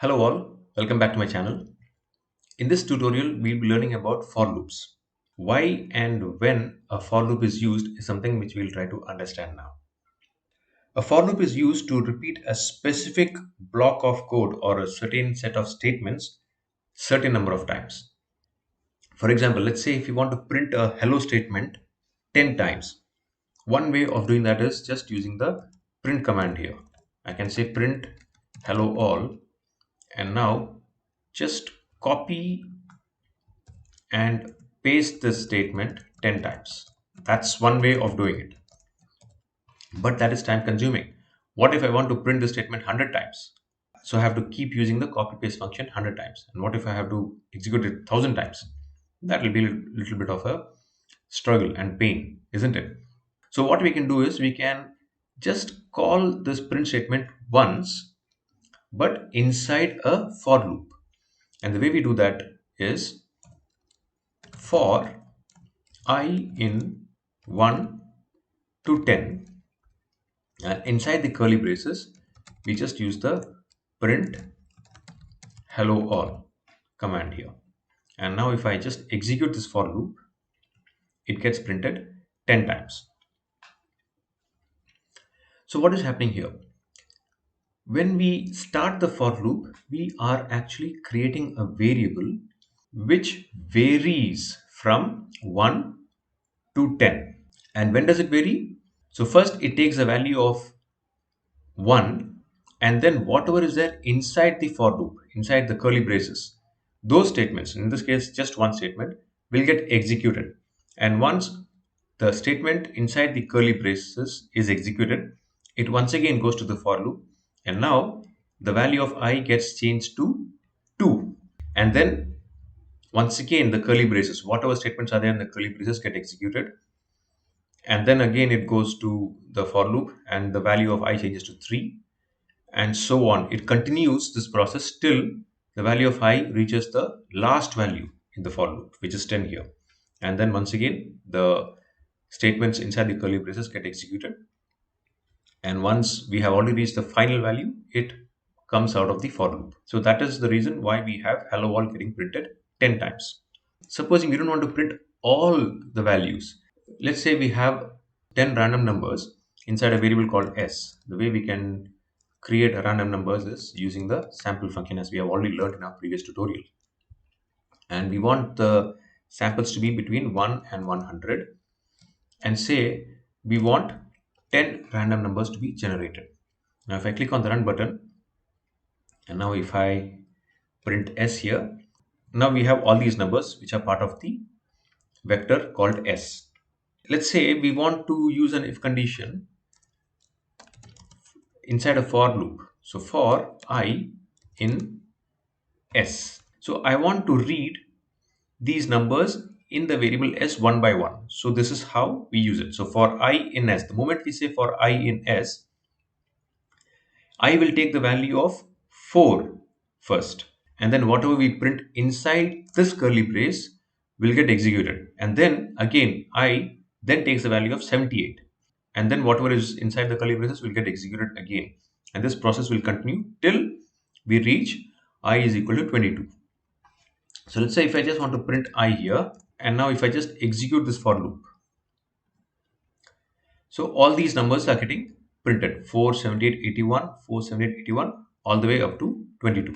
Hello all, welcome back to my channel. In this tutorial, we'll be learning about for loops. Why and when a for loop is used is something which we'll try to understand now. A for loop is used to repeat a specific block of code or a certain set of statements certain number of times. For example, let's say if you want to print a hello statement 10 times. One way of doing that is just using the print command here. I can say print hello all, and now just copy and paste this statement 10 times. That's one way of doing it, but that is time consuming. What if I want to print the statement 100 times? So I have to keep using the copy paste function 100 times. And what if I have to execute it 1000 times? That will be a little bit of a struggle and pain, isn't it? So what we can do is we can just call this print statement once, but inside a for loop. And the way we do that is for I in 1 to 10, and inside the curly braces we just use the print hello all command here. And now if I just execute this for loop, it gets printed 10 times. So what is happening here? When we start the for loop, we are actually creating a variable which varies from 1 to 10. And when does it vary? So first it takes a value of 1, and then whatever is there inside the for loop, inside the curly braces, those statements, in this case just one statement, will get executed. And once the statement inside the curly braces is executed, it once again goes to the for loop, and now the value of I gets changed to 2. And then once again the curly braces, whatever statements are there in the curly braces, get executed, and then again it goes to the for loop and the value of I changes to 3, and so on. It continues this process till the value of I reaches the last value in the for loop, which is 10 here. And then once again the statements inside the curly braces get executed, and once we have already reached the final value, it comes out of the for loop. So that is the reason why we have hello world getting printed 10 times. Supposing we don't want to print all the values, let's say we have 10 random numbers inside a variable called s. The way we can create random numbers is using the sample function, as we have already learned in our previous tutorial. And we want the samples to be between 1 and 100, and say we want 10 random numbers to be generated. Now if I click on the run button, and now if I print s here, now we have all these numbers which are part of the vector called s. Let's say we want to use an if condition inside a for loop. So for I in s. So I want to read these numbers in the variable s one by one. So this is how we use it. So for I in s, the moment we say for I in s, I will take the value of 4 first, and then whatever we print inside this curly brace will get executed, and then again I then takes the value of 78, and then whatever is inside the curly braces will get executed again, and this process will continue till we reach I is equal to 22. So let's say if I just want to print I here, and now if I just execute this for loop, so all these numbers are getting printed 4, 78, 81, 4, 78, 81, all the way up to 22.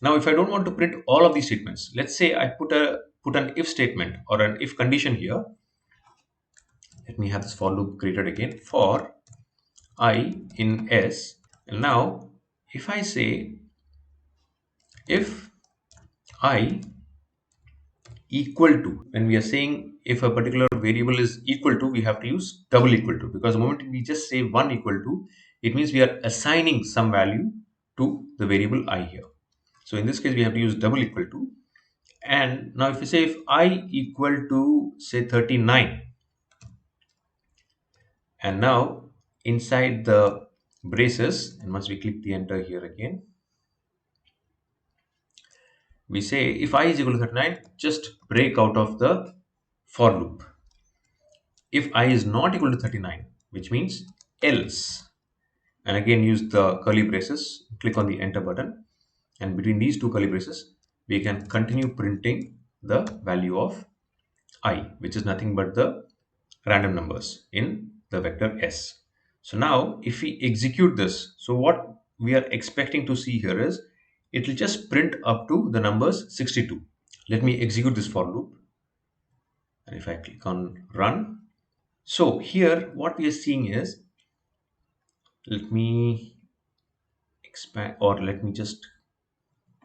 Now if I don't want to print all of these statements, let's say I put an if statement or an if condition here. Let me have this for loop created again, for I in s. And now if I say if I equal to, when we are saying if a particular variable is equal to, we have to use double equal to, because the moment we just say 1 equal to, it means we are assigning some value to the variable I here. So in this case we have to use double equal to. And now if we say if I equal to say 39, and now inside the braces, and once we click the enter here again, we say if I is equal to 39, just break out of the for loop. If I is not equal to 39, which means else, and again use the curly braces, click on the enter button, and between these two curly braces we can continue printing the value of I, which is nothing but the random numbers in the vector s. So now if we execute this, so what we are expecting to see here is it will just print up to the numbers 62. Let me execute this for loop, and if I click on run, so here what we are seeing is, let me expand, or let me just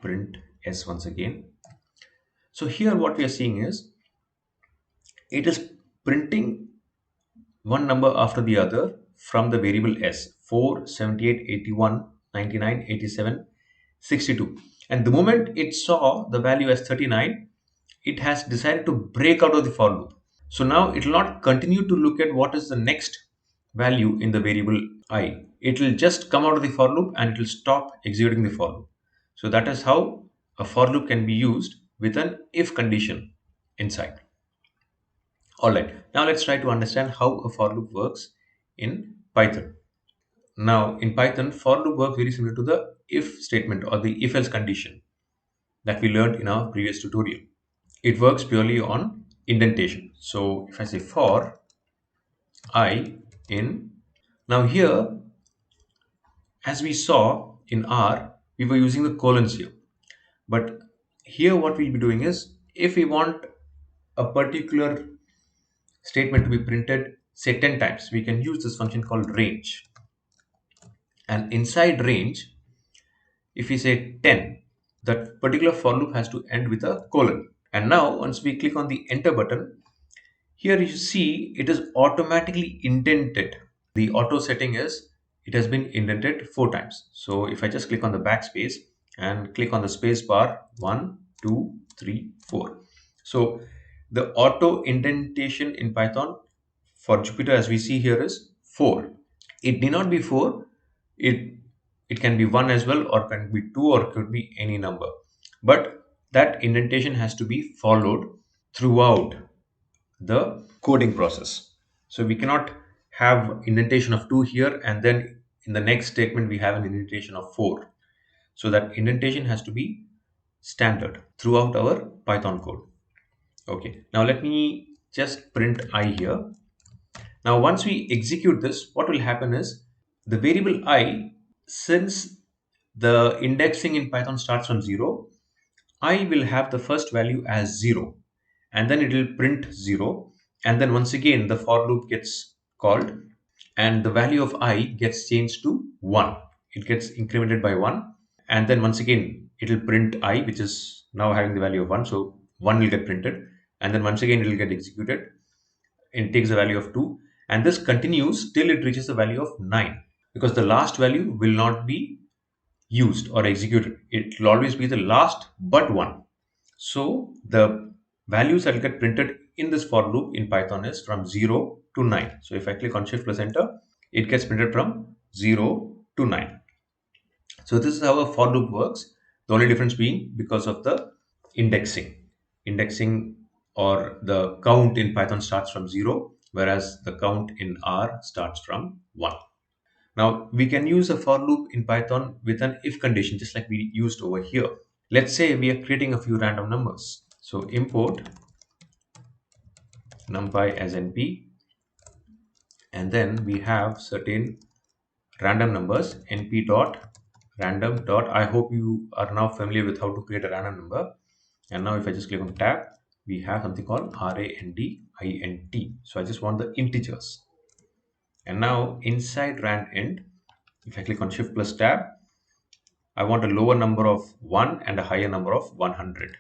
print s once again. So here what we are seeing is it is printing one number after the other from the variable s: 4, 78, 81, 99, 87, 62. And the moment it saw the value as 39, it has decided to break out of the for loop. So now it will not continue to look at what is the next value in the variable I. It will just come out of the for loop and it will stop executing the for loop. So that is how a for loop can be used with an if condition inside. Alright, now let's try to understand how a for loop works in Python. Now in Python, for loop works very similar to the if statement or the if else condition that we learned in our previous tutorial. It works purely on indentation. So if I say for I in, now here as we saw in R, we were using the colons here. But here what we'll be doing is, if we want a particular statement to be printed say 10 times, we can use this function called range. And inside range, if we say 10, that particular for loop has to end with a colon. And now once we click on the enter button, here you see it is automatically indented. The auto setting is it has been indented 4 times. So if I just click on the backspace and click on the space bar, 1, 2, 3, 4. So the auto indentation in Python for Jupyter, as we see here, is 4. It need not be 4. It can be 1 as well, or can be 2, or could be any number. But that indentation has to be followed throughout the coding process. So we cannot have indentation of 2 here and then in the next statement we have an indentation of 4. So that indentation has to be standard throughout our Python code. Okay, now let me just print I here. Now once we execute this, what will happen is the variable I, since the indexing in Python starts from 0, I will have the first value as 0, and then it will print 0, and then once again the for loop gets called and the value of I gets changed to 1. It gets incremented by 1, and then once again it will print I, which is now having the value of 1, so 1 will get printed, and then once again it will get executed. It takes the value of 2, and this continues till it reaches the value of 9, because the last value will not be used or executed. It will always be the last but one. So the values that will get printed in this for loop in Python is from 0 to 9. So if I click on Shift plus Enter, it gets printed from 0 to 9. So this is how a for loop works. The only difference being because of the indexing. Indexing or the count in Python starts from 0, whereas the count in R starts from 1. Now we can use a for loop in Python with an if condition, just like we used over here. Let's say we are creating a few random numbers. So import numpy as np, and then we have certain random numbers np dot random dot. I hope you are now familiar with how to create a random number. And now if I just click on tab, we have something called randint. So I just want the integers. And now inside randint, if I click on Shift plus tab, I want a lower number of 1 and a higher number of 100.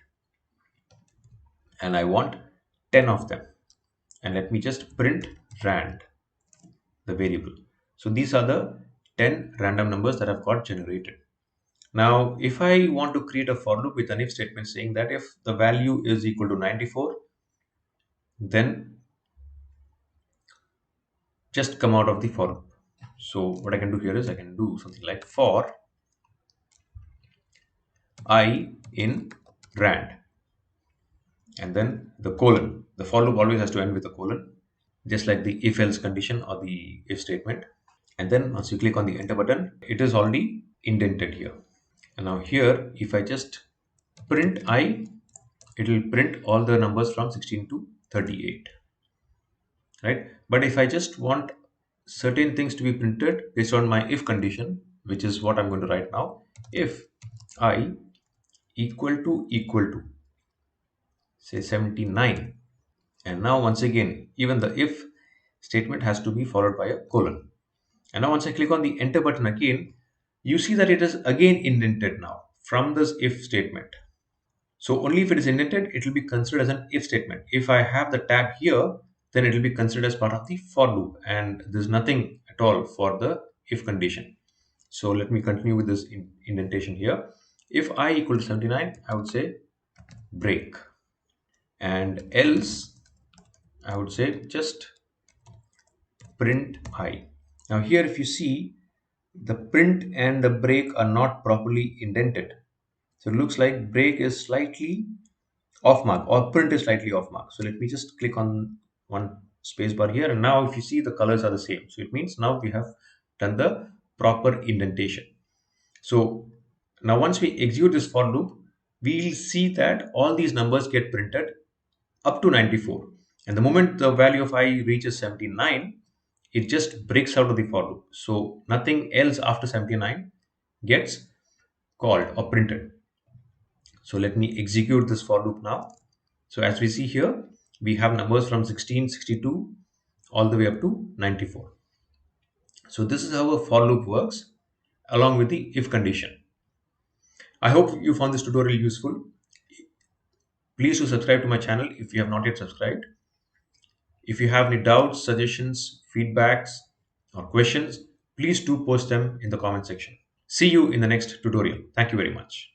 And I want 10 of them. And let me just print rand, the variable. So these are the 10 random numbers that I've got generated. Now, if I want to create a for loop with an if statement saying that if the value is equal to 94, then just come out of the for loop. So what I can do here is I can do something like for I in rand, and then the colon. The for loop always has to end with a colon, just like the if else condition or the if statement. And then once you click on the enter button, it is already indented here. And now here, if I just print I, it will print all the numbers from 16 to 38, right? But if I just want certain things to be printed based on my if condition, which is what I'm going to write now, if I equal to say 79, and now once again, even the if statement has to be followed by a colon. And now once I click on the enter button again, you see that it is again indented now from this if statement. So only if it is indented, it will be considered as an if statement. If I have the tab here, then it will be considered as part of the for loop, and there's nothing at all for the if condition. So let me continue with this indentation here. If I equal to 79, I would say break, and else I would say just print I. Now here if you see, the print and the break are not properly indented. So it looks like break is slightly off mark or print is slightly off mark. So let me just click on one space bar here, and now if you see, the colors are the same. So it means now we have done the proper indentation. So now once we execute this for loop, we'll see that all these numbers get printed up to 94. And the moment the value of I reaches 79, it just breaks out of the for loop. So nothing else after 79 gets called or printed. So let me execute this for loop now. So as we see here, we have numbers from 16, 62 all the way up to 94. So this is how a for loop works along with the if condition. I hope you found this tutorial useful. Please do subscribe to my channel if you have not yet subscribed. If you have any doubts, suggestions, feedbacks, or questions, please do post them in the comment section. See you in the next tutorial. Thank you very much.